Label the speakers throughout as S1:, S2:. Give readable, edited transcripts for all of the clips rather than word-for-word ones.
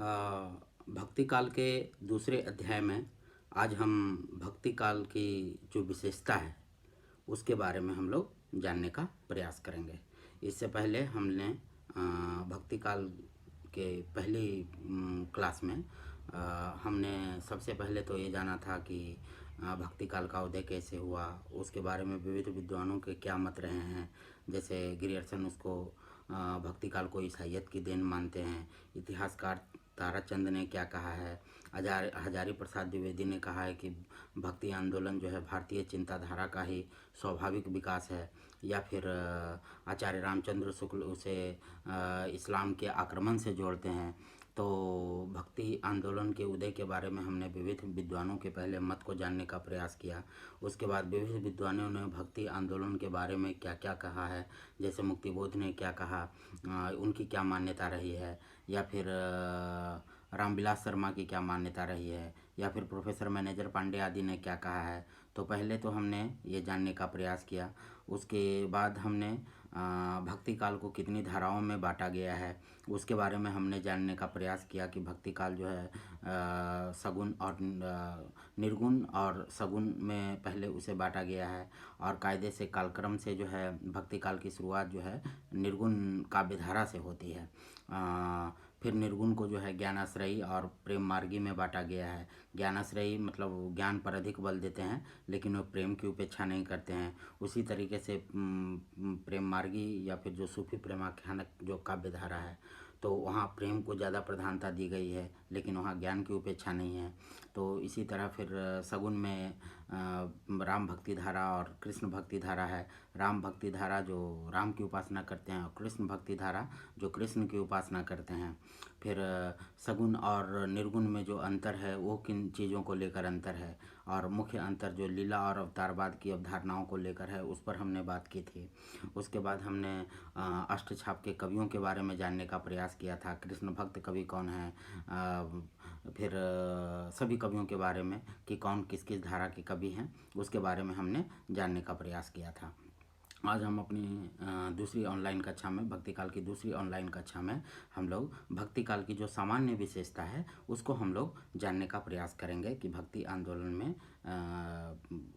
S1: भक्ति काल के दूसरे अध्याय में आज हम भक्ति काल की जो विशेषता है उसके बारे में हम लोग जानने का प्रयास करेंगे। इससे पहले हमने भक्ति काल के पहली क्लास में हमने सबसे पहले तो ये जाना था कि भक्ति काल का उदय कैसे हुआ, उसके बारे में विविध विद्वानों के क्या मत रहे हैं। जैसे गिरियर्सन उसको भक्ति काल को ईसाइयत की देन मानते हैं। इतिहासकार ताराचंद ने क्या कहा है, हजारी प्रसाद द्विवेदी ने कहा है कि भक्ति आंदोलन जो है भारतीय चिंताधारा का ही स्वाभाविक विकास है, या फिर आचार्य रामचंद्र शुक्ल उसे इस्लाम के आक्रमण से जोड़ते हैं। तो भक्ति आंदोलन के उदय के बारे में हमने विविध विद्वानों के पहले मत को जानने का प्रयास किया। उसके बाद विविध विद्वानों ने भक्ति आंदोलन के बारे में क्या क्या कहा है, जैसे मुक्तिबोध ने क्या कहा, उनकी क्या मान्यता रही है, या फिर रामविलास शर्मा की क्या मान्यता रही है, या फिर प्रोफेसर मैनेजर पांडे आदि ने क्या कहा है। तो पहले तो हमने ये जानने का प्रयास किया। उसके बाद हमने भक्ति काल को कितनी धाराओं में बांटा गया है उसके बारे में हमने जानने का प्रयास किया कि भक्ति काल जो है सगुण और निर्गुण और सगुण में पहले उसे बांटा गया है, और कायदे से कालक्रम से जो है भक्ति काल की शुरुआत जो है निर्गुण काव्यधारा से होती है। फिर निर्गुण को जो है ज्ञानाश्रयी और प्रेम मार्गी में बांटा गया है। ज्ञानाश्रयी मतलब ज्ञान पर अधिक बल देते हैं लेकिन वो प्रेम की उपेक्षा नहीं करते हैं। उसी तरीके से प्रेम मार्गी या फिर जो सूफी प्रेमाख्यानक जो काव्यधारा है तो वहाँ प्रेम को ज़्यादा प्रधानता दी गई है, लेकिन वहाँ ज्ञान की उपेक्षा नहीं है। तो इसी तरह फिर सगुन में राम भक्ति धारा और कृष्ण भक्ति धारा है। राम भक्ति धारा जो राम की उपासना करते हैं और कृष्ण भक्ति धारा जो कृष्ण की उपासना करते हैं। फिर सगुन और निर्गुण में जो अंतर है वो किन चीज़ों को लेकर अंतर है, और मुख्य अंतर जो लीला और अवतारवाद की अवधारणाओं को लेकर है उस पर हमने बात की थी। उसके बाद हमने अष्टछाप के कवियों के बारे में जानने का प्रयास किया था। कृष्ण भक्त कवि कौन है, फिर सभी कवियों के बारे में कि कौन किस किस धारा के कवि हैं उसके बारे में हमने जानने का प्रयास किया था। आज हम अपनी दूसरी ऑनलाइन कक्षा में, भक्ति काल की दूसरी ऑनलाइन कक्षा में हम लोग भक्ति काल की जो सामान्य विशेषता है उसको हम लोग जानने का प्रयास करेंगे कि भक्ति आंदोलन में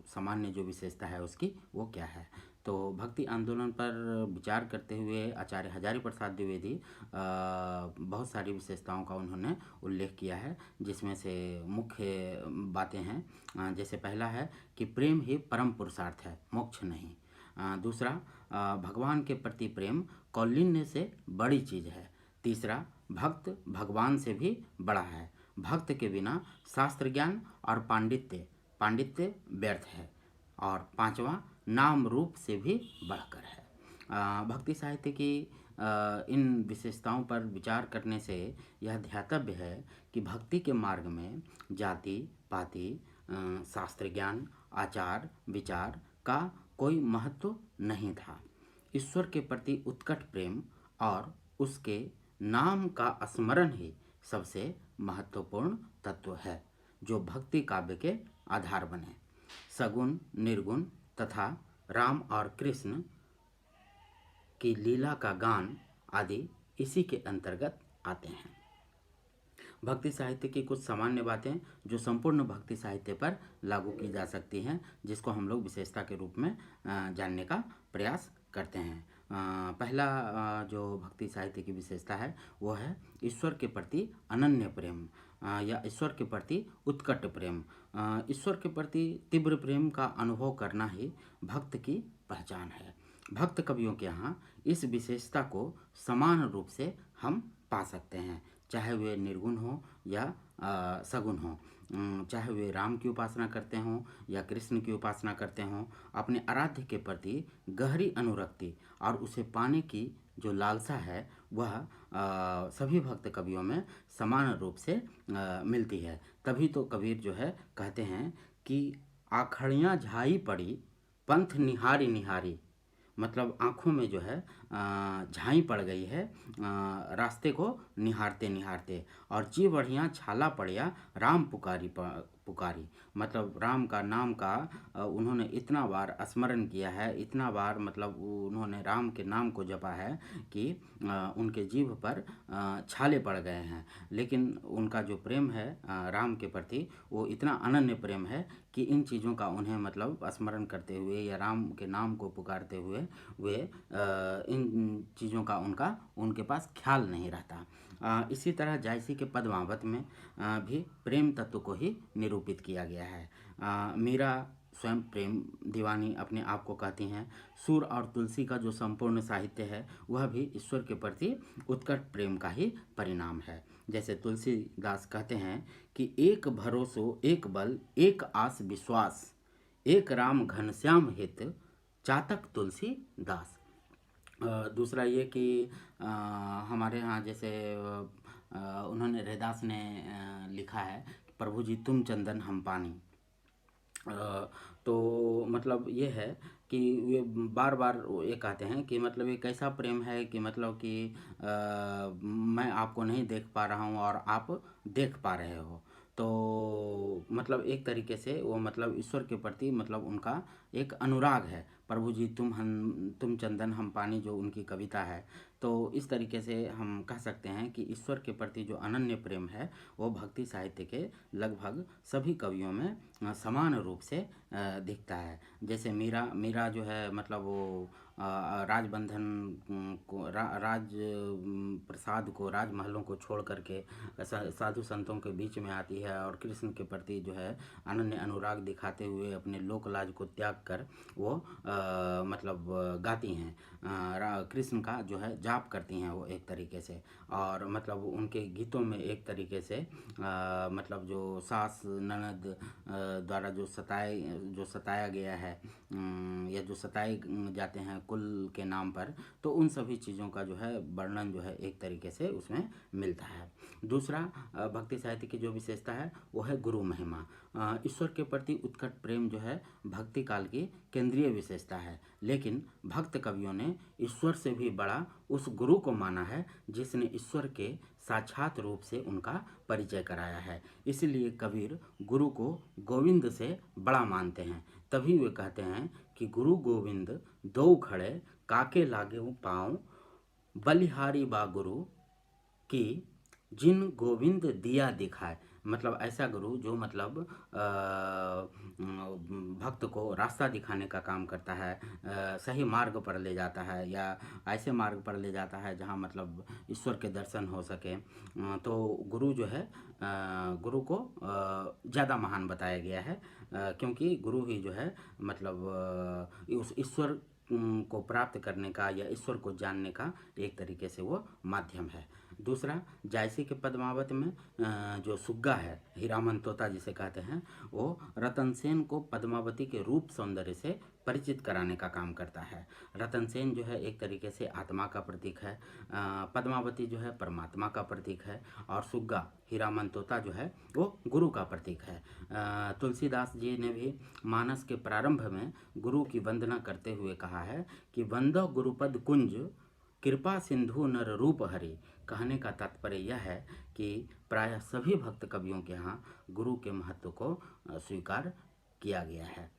S1: सामान्य जो विशेषता है उसकी वो क्या है। तो भक्ति आंदोलन पर विचार करते हुए आचार्य हजारी प्रसाद द्विवेदी बहुत सारी विशेषताओं का उन्होंने उल्लेख किया है, जिसमें से मुख्य बातें हैं। जैसे पहला है कि प्रेम ही परम पुरुषार्थ है, मोक्ष नहीं। दूसरा, भगवान के प्रति प्रेम कौलीन्य से बड़ी चीज़ है। तीसरा, भक्त भगवान से भी बड़ा है। भक्त के बिना शास्त्र ज्ञान और पांडित्य व्यर्थ है। और पांचवा, नाम रूप से भी बढ़कर है। भक्ति साहित्य की इन विशेषताओं पर विचार करने से यह ध्यातव्य है कि भक्ति के मार्ग में जाति पाति, शास्त्र ज्ञान, आचार विचार का कोई महत्व नहीं था। ईश्वर के प्रति उत्कट प्रेम और उसके नाम का स्मरण ही सबसे महत्वपूर्ण तत्व है जो भक्ति काव्य के आधार बने। सगुण निर्गुण तथा राम और कृष्ण की लीला का गान आदि इसी के अंतर्गत आते हैं। भक्ति साहित्य की कुछ सामान्य बातें जो संपूर्ण भक्ति साहित्य पर लागू की जा सकती हैं, जिसको हम लोग विशेषता के रूप में जानने का प्रयास करते हैं। पहला जो भक्ति साहित्य की विशेषता है वो है ईश्वर के प्रति अनन्य प्रेम या ईश्वर के प्रति उत्कट प्रेम। ईश्वर के प्रति तीव्र प्रेम का अनुभव करना ही भक्त की पहचान है। भक्त कवियों के यहाँ इस विशेषता को समान रूप से हम पा सकते हैं, चाहे वे निर्गुण हो या सगुण हो, चाहे वे राम की उपासना करते हों या कृष्ण की उपासना करते हों। अपने आराध्य के प्रति गहरी अनुरक्ति और उसे पाने की जो लालसा है वह सभी भक्त कवियों में समान रूप से मिलती है। तभी तो कबीर जो है कहते हैं कि आखड़ियाँ झाई पड़ी पंथ निहारी निहारी, मतलब आँखों में जो है झाई पड़ गई है रास्ते को निहारते निहारते, और जी बढ़िया छाला पड़िया राम पुकारी। मतलब राम का नाम का उन्होंने इतना बार स्मरण किया है, इतना बार मतलब उन्होंने राम के नाम को जपा है कि उनके जीभ पर छाले पड़ गए हैं। लेकिन उनका जो प्रेम है राम के प्रति, वो इतना अनन्य प्रेम है कि इन चीज़ों का उन्हें मतलब स्मरण करते हुए या राम के नाम को पुकारते हुए वे इन चीज़ों का उनके पास ख्याल नहीं रहता। इसी तरह जायसी के पद्मावत में भी प्रेम तत्व को ही निरूपित किया गया है। मीरा स्वयं प्रेम दीवानी अपने आप को कहती हैं। सूर और तुलसी का जो संपूर्ण साहित्य है वह भी ईश्वर के प्रति उत्कट प्रेम का ही परिणाम है। जैसे तुलसीदास कहते हैं कि एक भरोसो एक बल एक आस विश्वास, एक राम घनश्याम हित चातक तुलसी दास। दूसरा ये कि हमारे यहाँ जैसे उन्होंने रैदास ने लिखा है, प्रभु जी तुम चंदन हम पानी। तो मतलब ये है कि वे बार बार ये कहते हैं कि मतलब ये कैसा प्रेम है कि मतलब कि मैं आपको नहीं देख पा रहा हूँ और आप देख पा रहे हो। तो मतलब एक तरीके से वो मतलब ईश्वर के प्रति मतलब उनका एक अनुराग है। प्रभु जी तुम चंदन हम पानी जो उनकी कविता है, तो इस तरीके से हम कह सकते हैं कि ईश्वर के प्रति जो अनन्य प्रेम है वो भक्ति साहित्य के लगभग सभी कवियों में समान रूप से दिखता है। जैसे मीरा जो है मतलब वो राजबंधन को राज प्रसाद को, राजमहलों को छोड़ करके साधु संतों के बीच में आती है और कृष्ण के प्रति जो है अनन्य अनुराग दिखाते हुए अपने लोकलाज को त्याग कर वो मतलब गाती हैं, कृष्ण का जो है जाप करती हैं वो एक तरीके से। और मतलब उनके गीतों में एक तरीके से मतलब जो सास ननद द्वारा जो सताया गया है या जो सताए जाते हैं कुल के नाम पर, तो उन सभी चीज़ों का जो है वर्णन जो है एक तरीके से उसमें मिलता है। दूसरा भक्ति साहित्य की जो विशेषता है वो है गुरु महिमा। ईश्वर के प्रति उत्कट प्रेम जो है भक्ति काल की केंद्रीय विशेषता है, लेकिन भक्त कवियों ने ईश्वर से भी बड़ा उस गुरु को माना है जिसने ईश्वर के साक्षात रूप से उनका परिचय कराया है। इसलिए कबीर गुरु को गोविंद से बड़ा मानते हैं। तभी वे कहते हैं कि गुरु गोविंद दो खड़े काके लागे पाँव, बलिहारी बा गुरु कि जिन गोविंद दिया दिखाए। मतलब ऐसा गुरु जो मतलब भक्त को रास्ता दिखाने का काम करता है, सही मार्ग पर ले जाता है या ऐसे मार्ग पर ले जाता है जहाँ मतलब ईश्वर के दर्शन हो सके। तो गुरु जो है गुरु को ज़्यादा महान बताया गया है, क्योंकि गुरु ही जो है मतलब उस ईश्वर को प्राप्त करने का या ईश्वर को जानने का एक तरीके से वो माध्यम है। दूसरा, जायसी के पद्मावत में जो सुग्गा है, हीरामन तोता जिसे कहते हैं, वो रतन सेन को पद्मावती के रूप सौंदर्य से परिचित कराने का काम करता है। रतन सेन जो है एक तरीके से आत्मा का प्रतीक है, पद्मावती जो है परमात्मा का प्रतीक है, और सुग्गा हीरामन तोता जो है वो गुरु का प्रतीक है। तुलसीदास जी ने भी मानस के प्रारंभ में गुरु की वंदना करते हुए कहा है कि वंदो गुरुपद कुंज कृपा सिंधु नर रूप हरि। कहने का तात्पर्य यह है कि प्रायः सभी भक्त कवियों के यहाँ गुरु के महत्व को स्वीकार किया गया है।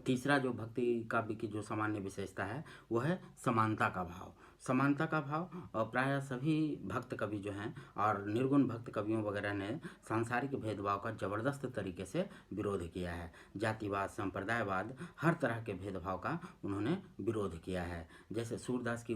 S1: तीसरा जो भक्ति काव्य की जो सामान्य विशेषता है वो है समानता का भाव। समानता का भाव प्रायः सभी भक्त कवि जो हैं और निर्गुण भक्त कवियों वगैरह ने सांसारिक भेदभाव का ज़बरदस्त तरीके से विरोध किया है। जातिवाद, संप्रदायवाद, हर तरह के भेदभाव का उन्होंने विरोध किया है। जैसे सूरदास की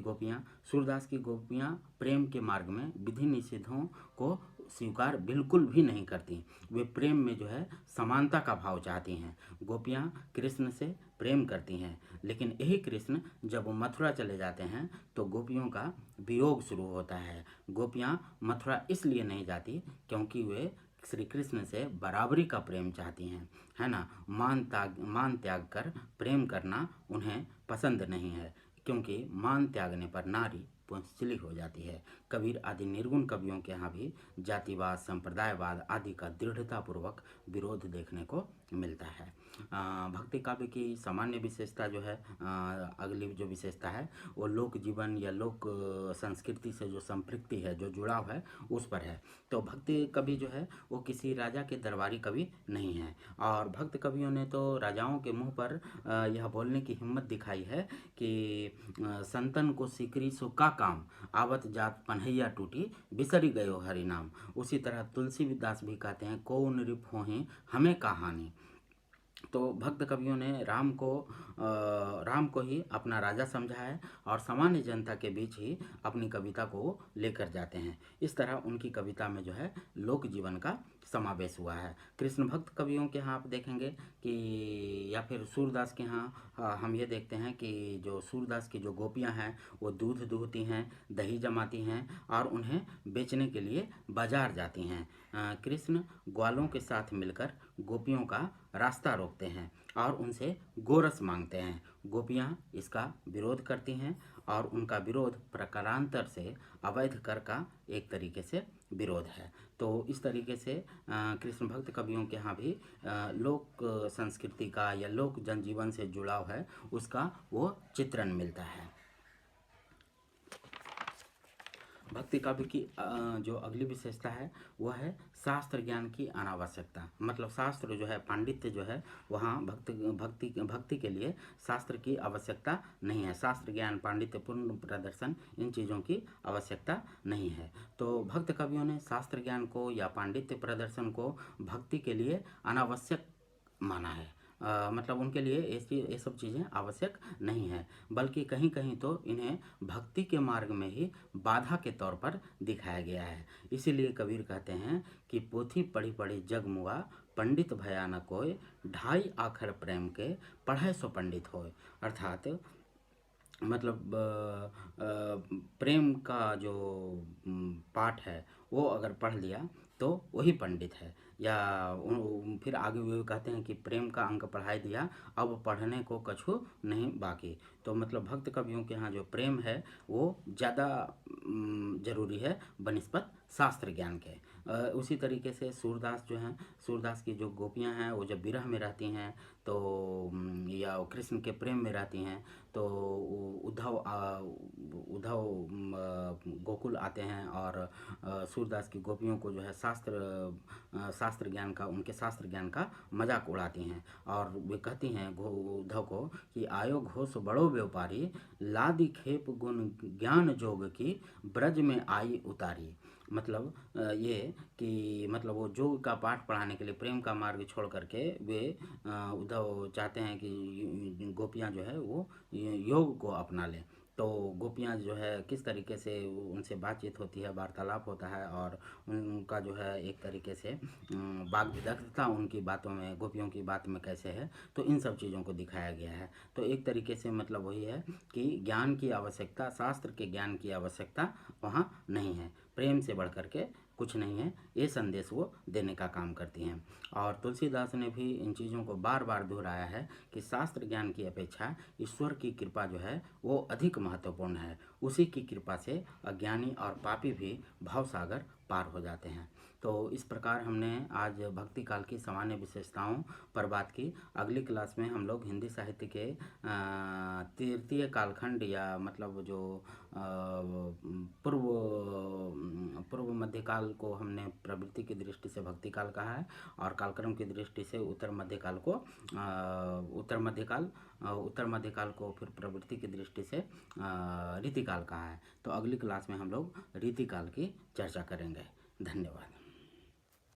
S1: गोपियाँ प्रेम के मार्ग में विधि निषेधों को स्वीकार बिल्कुल भी नहीं करती। वे प्रेम में जो है समानता का भाव चाहती हैं। गोपियाँ कृष्ण से प्रेम करती हैं, लेकिन यही कृष्ण जब मथुरा चले जाते हैं तो गोपियों का वियोग शुरू होता है। गोपियाँ मथुरा इसलिए नहीं जाती क्योंकि वे श्री कृष्ण से बराबरी का प्रेम चाहती हैं, है ना। मान त्याग कर प्रेम करना उन्हें पसंद नहीं है, क्योंकि मान त्यागने पर नारी पुंसली हो जाती है। कबीर आदि निर्गुण कवियों के यहाँ भी जातिवाद, संप्रदायवाद आदि का दृढ़तापूर्वक विरोध देखने को मिलता है। भक्ति काव्य की सामान्य विशेषता जो है, अगली जो विशेषता है वो लोक जीवन या लोक संस्कृति से जो संपृक्ति है, जो जुड़ाव है, उस पर है। तो भक्ति कवि जो है वो किसी राजा के दरबारी कवि नहीं है, और भक्त कवियों ने तो राजाओं के मुंह पर यह बोलने की हिम्मत दिखाई है कि संतन को सिकरी सो का काम, आवत जात पन्हैया टूटी, बिसरी गयो हरि नाम। उसी तरह तुलसीदास भी कहते हैं, को नृप होहि हमें कहानी। तो भक्त कवियों ने राम को ही अपना राजा समझा है और सामान्य जनता के बीच ही अपनी कविता को लेकर जाते हैं। इस तरह उनकी कविता में जो है लोक जीवन का समावेश हुआ है। कृष्ण भक्त कवियों के यहाँ आप देखेंगे कि, या फिर सूरदास के यहाँ हम ये देखते हैं कि जो सूरदास की जो गोपियाँ हैं वो दूध दूहती हैं, दही जमाती हैं और उन्हें बेचने के लिए बाजार जाती हैं। कृष्ण ग्वालों के साथ मिलकर गोपियों का रास्ता रोकते हैं और उनसे गोरस मांगते हैं। गोपियाँ इसका विरोध करती हैं और उनका विरोध प्रकारांतर से अवैध कर का एक तरीके से विरोध है। तो इस तरीके से कृष्ण भक्त कवियों के यहाँ भी लोक संस्कृति का या लोक जनजीवन से जुड़ाव है, उसका वो चित्रण मिलता है। भक्ति काव्य की जो अगली विशेषता है वह है शास्त्र ज्ञान की अनावश्यकता। मतलब शास्त्र जो है, पांडित्य जो है, वहाँ भक्ति के लिए शास्त्र की आवश्यकता नहीं है। शास्त्र ज्ञान, पांडित्य, पूर्ण प्रदर्शन, इन चीज़ों की आवश्यकता नहीं है। तो भक्त कवियों ने शास्त्र ज्ञान को या पांडित्य प्रदर्शन को भक्ति के लिए अनावश्यक माना है। मतलब उनके लिए ये सब चीज़ें आवश्यक नहीं है, बल्कि कहीं कहीं तो इन्हें भक्ति के मार्ग में ही बाधा के तौर पर दिखाया गया है। इसीलिए कबीर कहते हैं कि पोथी पढ़ी पढ़ी जग मुआ, पंडित भया न कोय, ढाई आखर प्रेम के, पढ़े सो पंडित होय। अर्थात मतलब प्रेम का जो पाठ है वो अगर पढ़ लिया तो वही पंडित है। या फिर आगे वे कहते हैं कि प्रेम का अंक पढ़ाई दिया, अब पढ़ने को कछु नहीं बाकी। तो मतलब भक्त कवियों के यहाँ जो प्रेम है वो ज़्यादा जरूरी है बनिस्बत शास्त्र ज्ञान के। उसी तरीके से सूरदास जो हैं, सूरदास की जो गोपियाँ हैं वो जब विरह में रहती हैं तो या कृष्ण के प्रेम में रहती हैं तो उद्धव गोकुल आते हैं और सूरदास की गोपियों को जो है शास्त्र ज्ञान का, उनके शास्त्र ज्ञान का मजाक उड़ाती हैं और वे कहती हैं उद्धव को कि आयो घोष बड़ो व्यापारी, लादी खेप गुण ज्ञान जोग की, ब्रज में आई उतारी। मतलब ये कि मतलब वो जोग का पाठ पढ़ाने के लिए प्रेम का मार्ग छोड़ करके वे उद्धव चाहते हैं कि गोपियाँ जो है वो योग को अपना लें। तो गोपियाँ जो है किस तरीके से उनसे बातचीत होती है, वार्तालाप होता है और उनका जो है एक तरीके से वाग विदग्धता उनकी बातों में, गोपियों की बात में कैसे है, तो इन सब चीज़ों को दिखाया गया है। तो एक तरीके से मतलब वही है कि ज्ञान की आवश्यकता, शास्त्र के ज्ञान की आवश्यकता वहाँ नहीं है, प्रेम से बढ़ करके कुछ नहीं है, ये संदेश वो देने का काम करती हैं। और तुलसीदास ने भी इन चीज़ों को बार बार दोहराया है कि शास्त्र ज्ञान की अपेक्षा ईश्वर की कृपा जो है वो अधिक महत्वपूर्ण है। उसी की कृपा से अज्ञानी और पापी भी भवसागर पार हो जाते हैं। तो इस प्रकार हमने आज भक्ति काल की सामान्य विशेषताओं पर बात की। अगली क्लास में हम लोग हिंदी साहित्य के तृतीय कालखंड या मतलब जो पूर्व मध्यकाल को हमने प्रवृत्ति की दृष्टि से भक्ति काल कहा है और कालक्रम की दृष्टि से उत्तर मध्यकाल को फिर प्रवृत्ति की दृष्टि से रीतिकाल कहा है। तो अगली क्लास में हम लोग रीतिकाल की चर्चा करेंगे। धन्यवाद।